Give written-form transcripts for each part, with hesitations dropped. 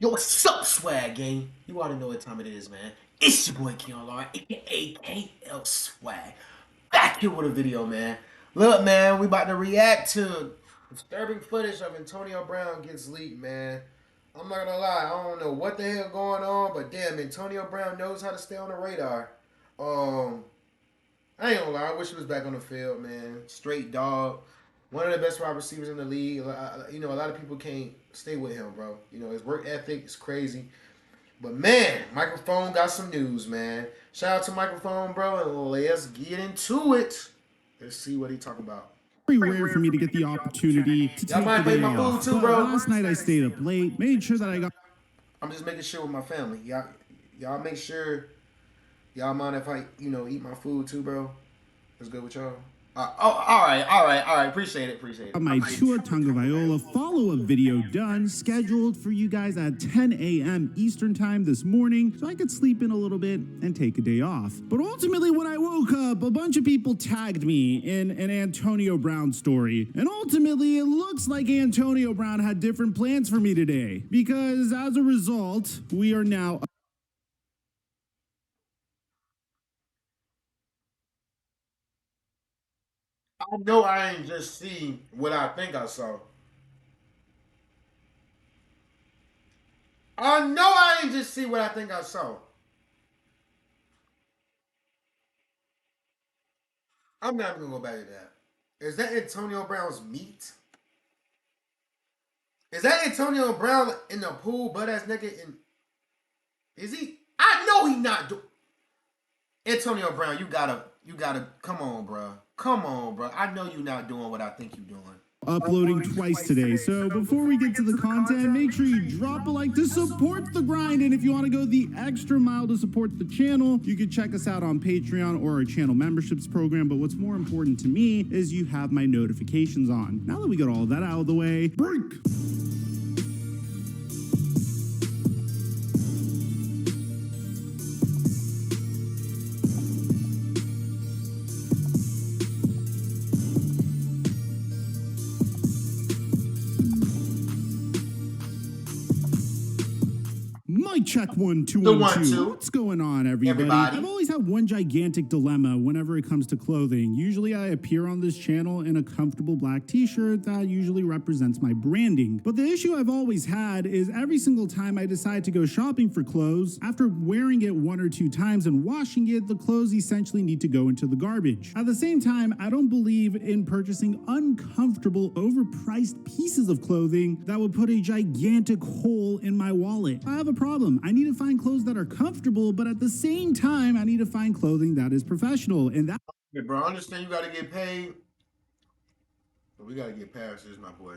Yo, what's up, swag gang? You already know what time it is, man. It's your boy KLR, aka KL Swag. Back here with a video, man. Look, man, we about to react to disturbing footage of Antonio Brown gets leaked, man. I'm not gonna lie, I don't know what the hell going on, but damn, Antonio Brown knows how to stay on the radar. Um, I ain't gonna lie, I wish he was back on the field, man. Straight dog. One of the best wide receivers in the league. You know, a lot of people can't stay with him, bro. You know, his work ethic is crazy. But man, Microphone got some news, man. Shout out to Microphone, bro, and let's get into it. Let's see what he talk about. Very rare for me to get the opportunity to take the day off. Too, bro. Last night I stayed up late, made sure that I got. I'm just making sure with my family. Y'all make sure. Y'all mind if I, eat my food too, bro? That's good with y'all. All right. Appreciate it. My Tua Tagovailoa follow-up video done, scheduled for you guys at 10 a.m. Eastern time this morning, so I could sleep in a little bit and take a day off. But ultimately, when I woke up, a bunch of people tagged me in an Antonio Brown story, and ultimately, it looks like Antonio Brown had different plans for me today, because as a result, we are now. I know I ain't just seen what I think I saw. I know I ain't just see what I think I saw. I'm not even gonna go back to that. Is that Antonio Brown's meat? Is that Antonio Brown in the pool, butt ass naked? And is he? I know he not do. Antonio Brown, you gotta. Come on, bro. I know you not doing what I think you doing. Uploading twice today. So before we get to the content, make sure you drop a like to support the grind. And if you want to go the extra mile to support the channel, you can check us out on Patreon or our channel memberships program. But what's more important to me is you have my notifications on. Now that we got all that out of the way, break. Mic check 1 2 1 2. What's going on, everybody? I've always had one gigantic dilemma whenever it comes to clothing. Usually I appear on this channel in a comfortable black t-shirt that usually represents my branding. But the issue I've always had is every single time I decide to go shopping for clothes, after wearing it 1 or 2 times and washing it, the clothes essentially need to go into the garbage. At the same time, I don't believe in purchasing uncomfortable, overpriced pieces of clothing that would put a gigantic hole in my wallet. I have a problem. I need to find clothes that are comfortable, but at the same time, I need to find clothing that is professional. And that. Hey, bro, I understand you got to get paid, but we got to get past this, my boy.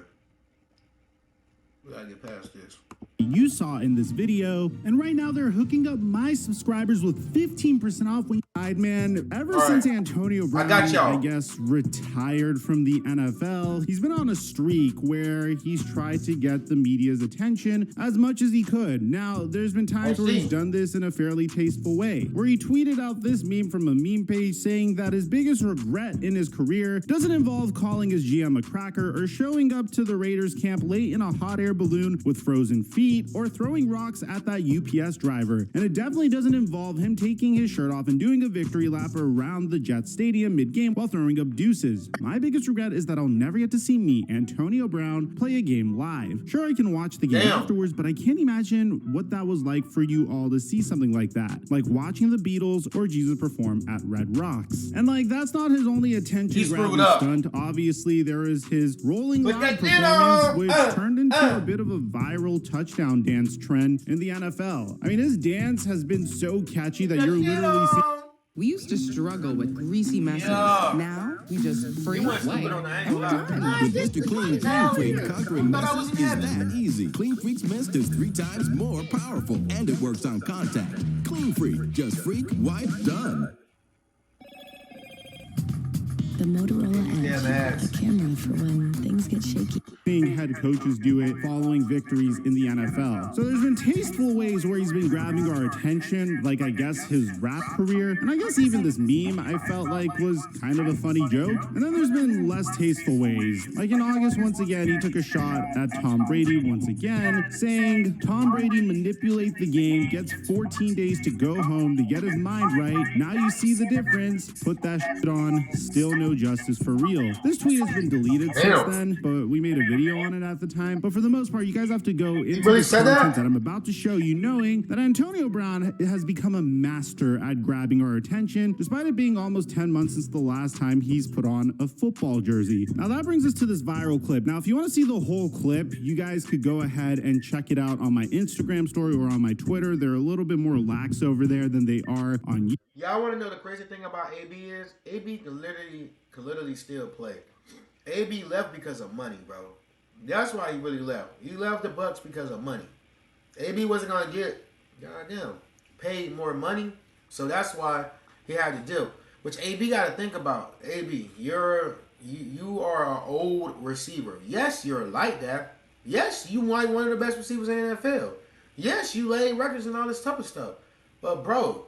We got to get past this. You saw in this video, and right now they're hooking up my subscribers with 15% off when you died, man. Ever since Antonio Brown, I guess, retired from the NFL, he's been on a streak where he's tried to get the media's attention as much as he could. Now, there's been times where he's done this in a fairly tasteful way, where he tweeted out this meme from a meme page saying that his biggest regret in his career doesn't involve calling his GM a cracker or showing up to the Raiders camp late in a hot air balloon with frozen feet or throwing rocks at that UPS driver. And it definitely doesn't involve him taking his shirt off and doing a victory lap around the Jets stadium mid-game while throwing up deuces. My biggest regret is that I'll never get to see me, Antonio Brown, play a game live. Sure, I can watch the game afterwards, but I can't imagine what that was like for you all to see something like that. Like watching the Beatles or Jesus perform at Red Rocks. And like, that's not his only attention-grabbing stunt. Obviously, there is his rolling loud performance, which turned into a bit of a viral touchdown dance trend in the NFL. I mean, his dance has been so catchy that you're literally seeing. We used to struggle with greasy messes. Now we just free play. With Mr. Clean Freak, conquering messes is that easy. Clean Freak's mist is 3 times more powerful, and it works on contact. Clean Freak, just freak, wipe, done. The Motorola Edge, a camera for when things get shaky. seeing head coaches do it following victories in the NFL. So there's been tasteful ways where he's been grabbing our attention, like I guess his rap career, and I guess even this meme I felt like was kind of a funny joke. And then there's been less tasteful ways. Like in August, once again, he took a shot at Tom Brady once again, saying Tom Brady manipulates the game, gets 14 days to go home to get his mind right. Now you see the difference. Put that shit on. Still no justice for real. This tweet has been deleted since then, but we made a video on it at the time. But for the most part, you guys have to go into the content that I'm about to show you, knowing that Antonio Brown has become a master at grabbing our attention, despite it being almost 10 months since the last time he's put on a football jersey. Now that brings us to this viral clip. Now, if you want to see the whole clip, you guys could go ahead and check it out on my Instagram story or on my Twitter. They're a little bit more lax over there than they are on YouTube. Y'all want to know the crazy thing about AB is? AB could literally still play. AB left because of money, bro. That's why he really left. He left the Bucks because of money. AB wasn't gonna get, goddamn, paid more money, so that's why he had to do. Which AB got to think about. AB, you are an old receiver. Yes, you're like that. Yes, you might one of the best receivers in the NFL. Yes, you laid records and all this type of stuff. But bro,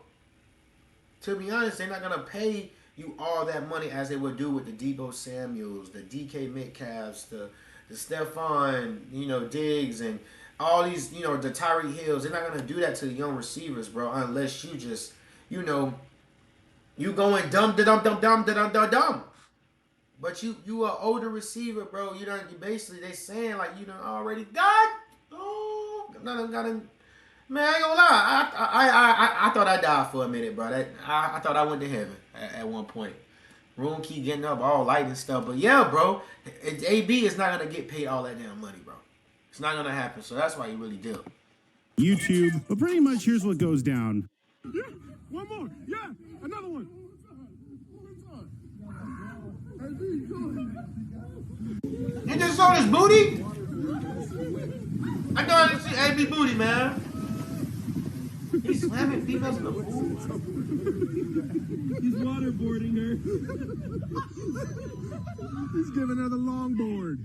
to be honest, they're not gonna pay you all that money as they would do with the Deebo Samuels, the DK Metcalfs, the Stephon, Diggs, and all these, the Tyreek Hills. They're not gonna do that to the young receivers, bro, unless you just, you going dumb. But you an older receiver, bro. You basically they saying like you done already died. Oh, nothing. Man, I ain't gonna lie. I thought I died for a minute, bro. I thought I went to heaven at one point. Room keep getting up all light and stuff. But yeah, bro, AB is not gonna get paid all that damn money, bro. It's not gonna happen. So that's why you really do. YouTube, but pretty much here's what goes down. Yeah, one more. Yeah, another one. You just saw this booty? I thought I didn't see AB booty, man. He's slamming females in the pool. He's waterboarding her. He's giving her the longboard.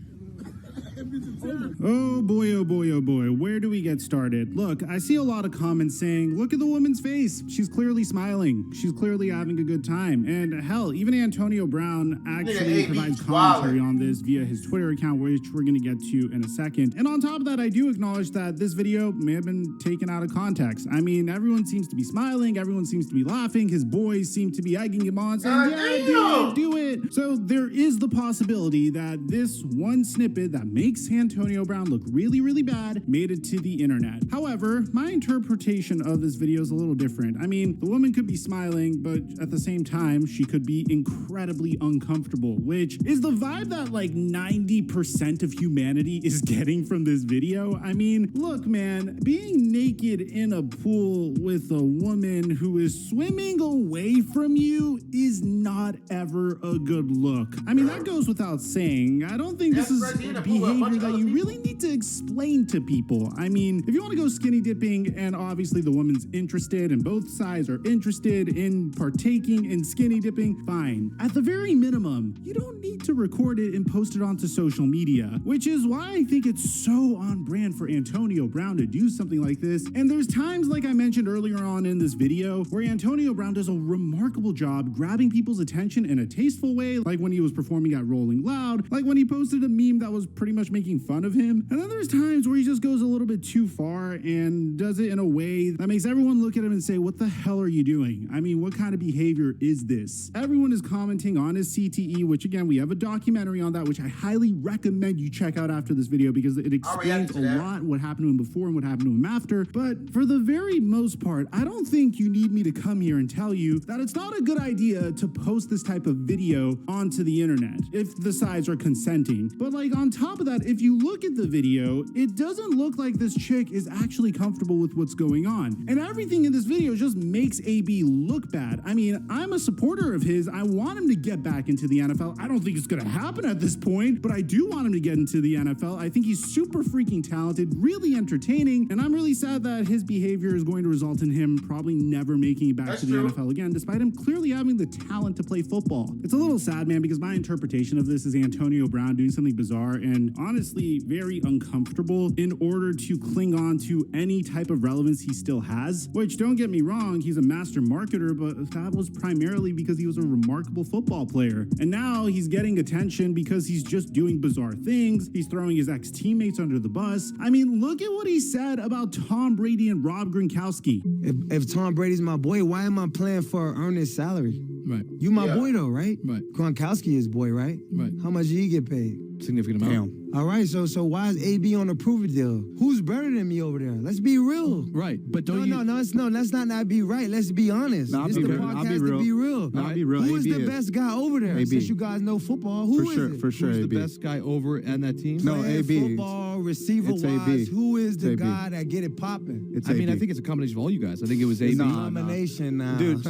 Oh boy, oh boy, oh boy. Where do we get started? Look, I see a lot of comments saying, look at the woman's face. She's clearly smiling. She's clearly having a good time. And hell, even Antonio Brown actually provides commentary on this via his Twitter account, which we're going to get to in a second. And on top of that, I do acknowledge that this video may have been taken out of context. I mean, everyone seems to be smiling. Everyone seems to be laughing. His boys seem to be egging him on, saying, yeah, do it. So there is the possibility that this one snippet that makes Antonio Brown look really, really bad made it to the internet. However, my interpretation of this video is a little different. I mean, the woman could be smiling, but at the same time, she could be incredibly uncomfortable, which is the vibe that like 90% of humanity is getting from this video. I mean, look, man, being naked in a pool with a woman who is swimming away from you is not ever a good look. I mean, that goes without saying. I don't think this is behavior that you really need to explain to people. I mean, if you want to go skinny dipping and obviously the woman's interested and both sides are interested in partaking in skinny dipping, fine. At the very minimum, you don't need to record it and post it onto social media, which is why I think it's so on brand for Antonio Brown to do something like this. And there's times, like I mentioned earlier on in this video, where Antonio Brown does a remarkable job grabbing people's attention in a tasteful way, like when he was performing at Rolling Loud, like when he posted a meme that was pretty much making fun of him. And then there's times where he just goes a little bit too far and does it in a way that makes everyone look at him and say, what the hell are you doing? I mean, what kind of behavior is this? Everyone is commenting on his CTE, which again, we have a documentary on that, which I highly recommend you check out after this video because it explains a lot what happened to him before and what happened to him after. But for the very most part, I don't think you need me to come here and tell you that it's not a good idea to post this type of video onto the internet if the sides are consenting. But like on top of that, if you look at the video, it doesn't look like this chick is actually comfortable with what's going on. And everything in this video just makes AB look bad. I mean, I'm a supporter of his. I want him to get back into the NFL. I don't think it's going to happen at this point, but I do want him to get into the NFL. I think he's super freaking talented, really entertaining, and I'm really sad that his behavior is going to result in him probably never making it back to the NFL again, despite him clearly having the talent to play football. It's a little sad, man, because my interpretation of this is Antonio Brown doing something bizarre, and and honestly very uncomfortable in order to cling on to any type of relevance he still has, which, don't get me wrong, he's a master marketer, but that was primarily because he was a remarkable football player. And now he's getting attention because he's just doing bizarre things. He's throwing his ex-teammates under the bus. I mean, look at what he said about Tom Brady and Rob Gronkowski. If Tom Brady's my boy, why am I playing for earnest salary? Right. You my boy though, right? Right. Gronkowski is boy, right? Right. How much did he get paid? Significant amount. All right, so why is AB on a prove it deal? Who's better than me over there? Let's be real. Right, but don't No, let's not be right. Let's be honest. I'll This be the real. podcast I'll be to real. be real. I'll be real. Who is AB the best guy over there? AB. Since you guys know football, who is it? For sure, Who's AB. the best guy over on that team? No, Playing AB. Football, receiver It's wise, AB. who is the It's AB. guy that get it popping? It's I mean, AB. I think it's a combination of all you guys. I think it was AB. Combination now. Dude,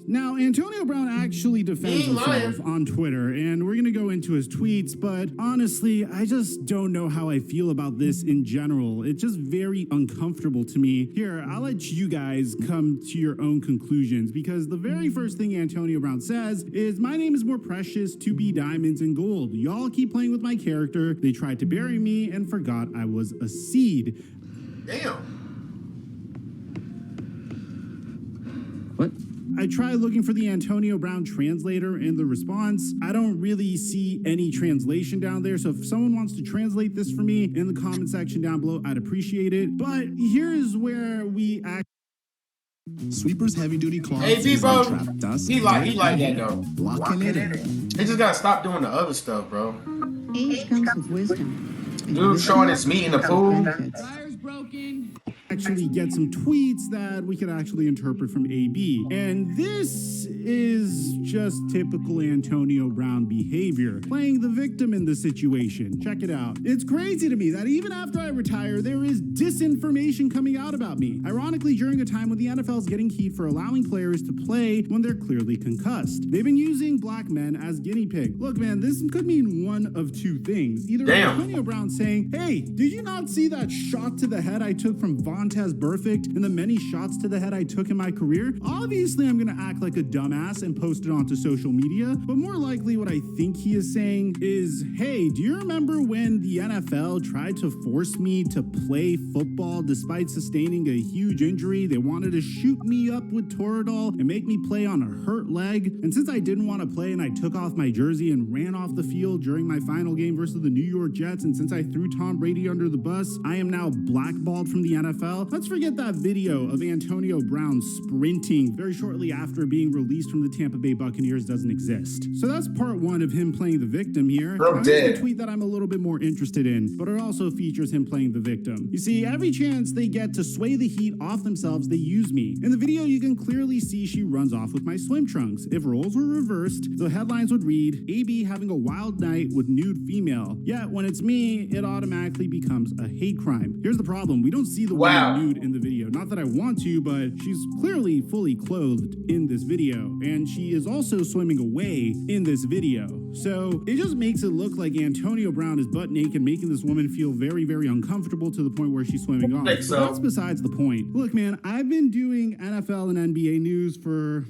now Antonio Brown actually defends He ain't himself lying. on Twitter, and we're gonna go into his tweets, but honestly, I just don't know how I feel about this in general. It's just very uncomfortable to me. Here, I'll let you guys come to your own conclusions, because the very first thing Antonio Brown says is, "My name is more precious to be diamonds and gold. Y'all keep playing with my character. They tried to bury me and forgot I was a seed." Damn. What? I try looking for the Antonio Brown translator in the response. I don't really see any translation down there. So if someone wants to translate this for me in the comment section down below, I'd appreciate it. But here's where we actually... Sweeper's heavy-duty claws. AB, bro, trap dust, he like that though. locking it in. They just gotta stop doing the other stuff, bro. Age comes with wisdom. Dude showing his meat in the pool. actually get some tweets that we could actually interpret from AB. And this is just typical Antonio Brown behavior, playing the victim in the situation. Check it out. It's crazy to me that even after I retire, there is disinformation coming out about me. Ironically, during a time when the NFL is getting heat for allowing players to play when they're clearly concussed. They've been using black men as guinea pigs. Look, man, this could mean one of two things. Either Antonio Brown saying, hey, did you not see that shot to the head I took from Vontaze Burfict and the many shots to the head I took in my career? Obviously, I'm gonna act like a dumbass and post it onto social media, but more likely what I think he is saying is, hey, do you remember when the NFL tried to force me to play football despite sustaining a huge injury? They wanted to shoot me up with Toradol and make me play on a hurt leg. And since I didn't want to play and I took off my jersey and ran off the field during my final game versus the New York Jets, and since I threw Tom Brady under the bus, I am now blackballed from the NFL. Let's forget that video of Antonio Brown sprinting very shortly after being released from the Tampa Bay Buccaneers doesn't exist. So that's part one of him playing the victim here. I'm dead. A tweet that I'm a little bit more interested in, but it also features him playing the victim. You see, every chance they get to sway the heat off themselves, they use me. In the video, you can clearly see she runs off with my swim trunks. If roles were reversed, the headlines would read, AB having a wild night with nude female. Yet when it's me, it automatically becomes a hate crime. Here's the problem. We don't see the woman nude in the video. Not that I want to, but she's clearly fully clothed in this video. And she is also swimming away in this video. So it just makes it look like Antonio Brown is butt naked, making this woman feel very, very uncomfortable to the point where she's swimming off. But that's besides the point. Look, man, I've been doing NFL and NBA news for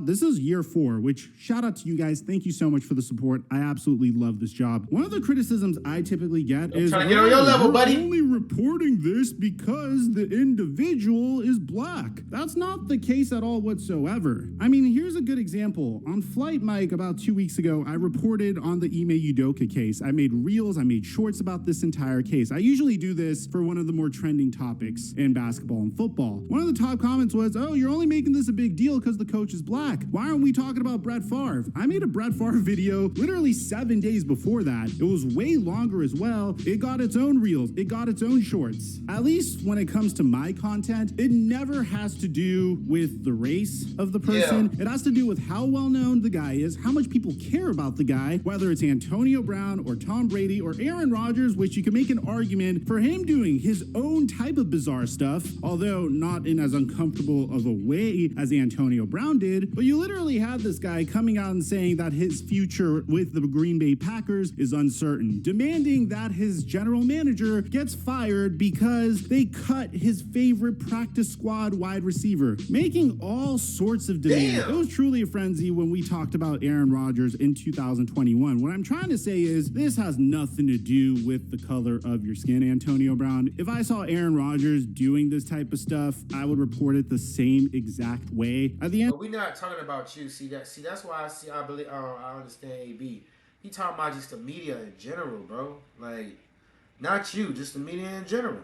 this is year 4, which shout out to you guys. Thank you so much for the support. I absolutely love this job. One of the criticisms I typically get is, trying to get on your level, buddy. You're only reporting this because the individual is black. That's not the case at all whatsoever. I mean, here's a good example. On Flight Mike about 2 weeks ago, I reported on the Ime Udoka case. I made reels, I made shorts about this entire case. I usually do this for one of the more trending topics in basketball and football. One of the top comments was, oh, you're only making this a big deal because the coach is black. Why aren't we talking about Brett Favre? I made a Brett Favre video literally 7 days before that. It was way longer as well. It got its own reels. It got its own shorts. At least when it comes to my content, it never has to do with the race of the person. It has to do with how well known the guy is, how much people care about the guy, whether it's Antonio Brown or Tom Brady or Aaron Rodgers, which you can make an argument for him doing his own type of bizarre stuff, although not in as uncomfortable of a way as Antonio Brown did. But you literally had this guy coming out and saying that his future with the Green Bay Packers is uncertain, demanding that his general manager gets fired because they cut his favorite practice squad wide receiver, making all sorts of demands. It was truly a frenzy when we talked about Aaron Rodgers in 2021. What I'm trying to say is this has nothing to do with the color of your skin, Antonio Brown. If I saw Aaron Rodgers doing this type of stuff, I would report it the same exact way. At the end, but we're not talking about you. See, that's why I believe I understand AB. He talking about just the media in general, bro. Like, not you, just the media in general.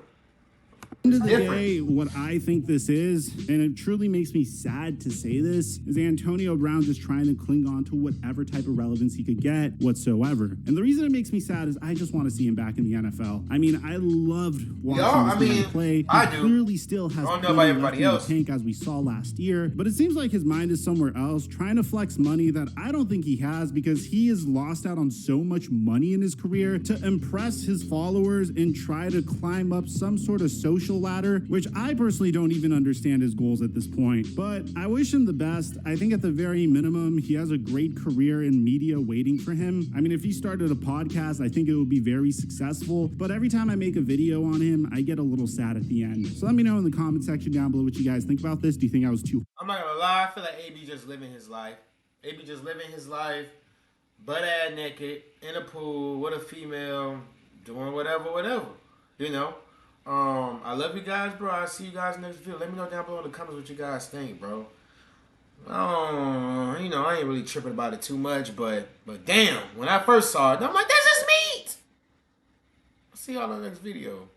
End of the day, what I think this is, and it truly makes me sad to say this, is Antonio Brown just trying to cling on to whatever type of relevance he could get whatsoever. And the reason it makes me sad is I just want to see him back in the NFL. I mean, I loved watching this man play. He clearly still has left in the tank, as we saw last year, but it seems like his mind is somewhere else, trying to flex money that I don't think he has, because he has lost out on so much money in his career to impress his followers and try to climb up some sort of social ladder, which I personally don't even understand his goals at this point. But I wish him the best. I think at the very minimum, he has a great career in media waiting for him. I mean, if he started a podcast, I think it would be very successful. But every time I make a video on him, I get a little sad at the end. So let me know in the comment section down below what you guys think about this. Do you think I was too... I'm not gonna lie, I feel like AB just living his life. AB just living his life, butt-ass naked, in a pool, with a female, doing whatever. You know? I love you guys, bro. I'll see you guys next video. Let me know down below in the comments what you guys think, bro. You know, I ain't really tripping about it too much, but damn, when I first saw it, I'm like, this is meat. I'll see y'all in the next video.